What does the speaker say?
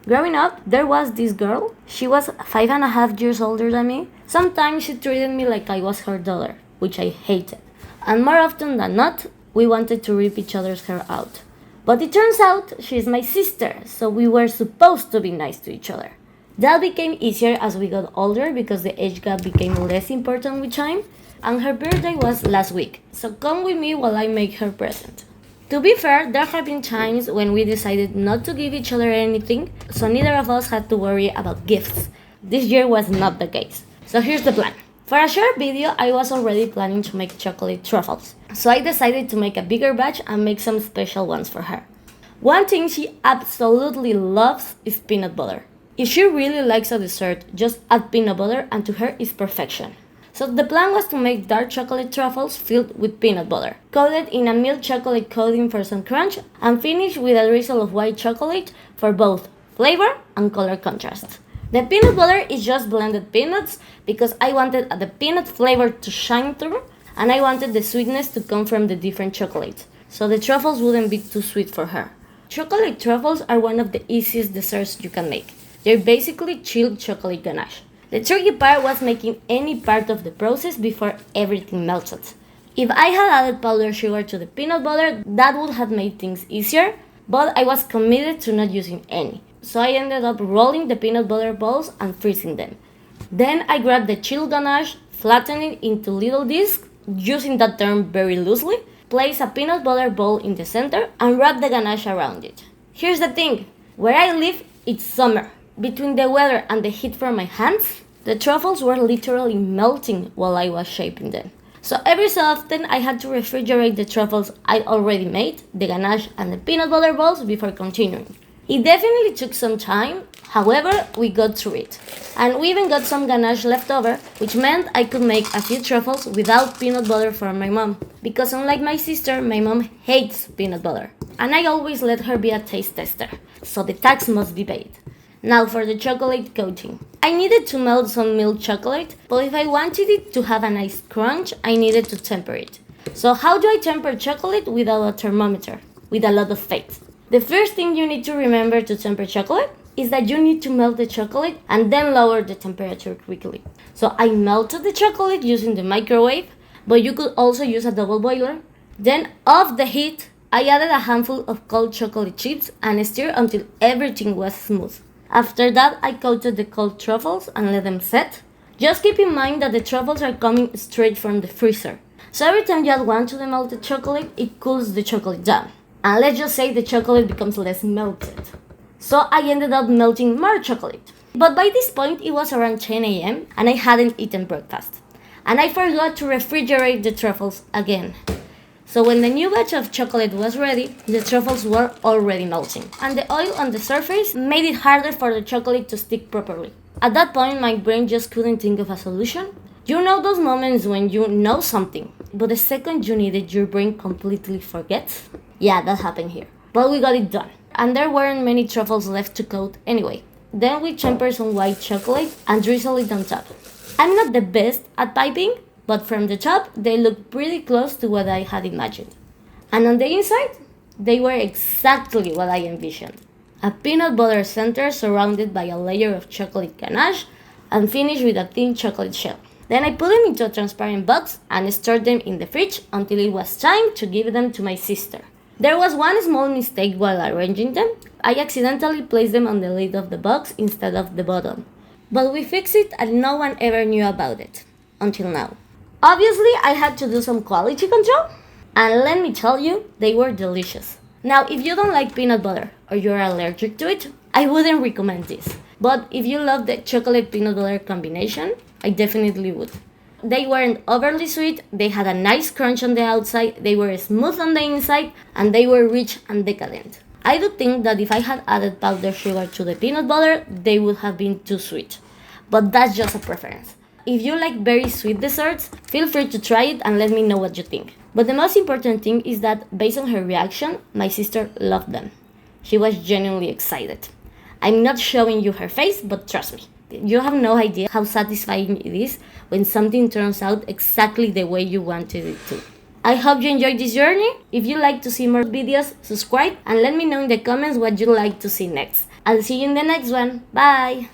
Growing up, there was this girl. She was 5.5 years older than me. Sometimes she treated me like I was her daughter, which I hated. And more often than not, we wanted to rip each other's hair out. But it turns out she's my sister, so we were supposed to be nice to each other. That became easier as we got older because the age gap became less important with time, and her birthday was last week, so come with me while I make her present. To be fair, there have been times when we decided not to give each other anything, so neither of us had to worry about gifts. This year was not the case. So here's the plan. For a short video, I was already planning to make chocolate truffles, so I decided to make a bigger batch and make some special ones for her. One thing she absolutely loves is peanut butter. If she really likes a dessert, just add peanut butter and to her it's perfection. So the plan was to make dark chocolate truffles filled with peanut butter, coated in a milk chocolate coating for some crunch, and finished with a drizzle of white chocolate for both flavor and color contrast. The peanut butter is just blended peanuts because I wanted the peanut flavor to shine through, and I wanted the sweetness to come from the different chocolates, so the truffles wouldn't be too sweet for her. Chocolate truffles are one of the easiest desserts you can make. They're basically chilled chocolate ganache. The tricky part was making any part of the process before everything melted. If I had added powdered sugar to the peanut butter, that would have made things easier, but I was committed to not using any. So I ended up rolling the peanut butter balls and freezing them. Then I grabbed the chilled ganache, flattened it into little discs, using that term very loosely, place a peanut butter ball in the center, and wrap the ganache around it. Here's the thing, where I live, it's summer. Between the weather and the heat from my hands, the truffles were literally melting while I was shaping them. So every so often I had to refrigerate the truffles I already made, the ganache and the peanut butter balls before continuing. It definitely took some time, however, we got through it. And we even got some ganache left over, which meant I could make a few truffles without peanut butter for my mom. Because unlike my sister, my mom hates peanut butter. And I always let her be a taste tester, so the tax must be paid. Now for the chocolate coating. I needed to melt some milk chocolate, but if I wanted it to have a nice crunch, I needed to temper it. So how do I temper chocolate without a thermometer? With a lot of faith. The first thing you need to remember to temper chocolate is that you need to melt the chocolate and then lower the temperature quickly. So I melted the chocolate using the microwave, but you could also use a double boiler. Then off the heat, I added a handful of cold chocolate chips and stirred until everything was smooth. After that, I coated the cold truffles and let them set. Just keep in mind that the truffles are coming straight from the freezer. So every time you add one to the melted chocolate, it cools the chocolate down. And let's just say the chocolate becomes less melted. So I ended up melting more chocolate. But by this point, it was around 10 a.m. and I hadn't eaten breakfast. And I forgot to refrigerate the truffles again. So when the new batch of chocolate was ready, the truffles were already melting, and the oil on the surface made it harder for the chocolate to stick properly. At that point, my brain just couldn't think of a solution. You know those moments when you know something, but the second you need it, your brain completely forgets? Yeah, that happened here. But we got it done, and there weren't many truffles left to coat anyway. Then we tempered some white chocolate and drizzled it on top. I'm not the best at piping, but from the top, they looked pretty close to what I had imagined. And on the inside, they were exactly what I envisioned. A peanut butter center surrounded by a layer of chocolate ganache and finished with a thin chocolate shell. Then I put them into a transparent box and stored them in the fridge until it was time to give them to my sister. There was one small mistake while arranging them. I accidentally placed them on the lid of the box instead of the bottom. But we fixed it and no one ever knew about it. Until now. Obviously, I had to do some quality control, and let me tell you, they were delicious. Now, if you don't like peanut butter or you're allergic to it, I wouldn't recommend this. But if you love the chocolate peanut butter combination, I definitely would. They weren't overly sweet, they had a nice crunch on the outside, they were smooth on the inside, and they were rich and decadent. I do think that if I had added powdered sugar to the peanut butter, they would have been too sweet. But that's just a preference. If you like very sweet desserts, feel free to try it and let me know what you think. But the most important thing is that, based on her reaction, my sister loved them. She was genuinely excited. I'm not showing you her face, but trust me, you have no idea how satisfying it is when something turns out exactly the way you wanted it to. I hope you enjoyed this journey. If you'd like to see more videos, subscribe and let me know in the comments what you'd like to see next. I'll see you in the next one. Bye!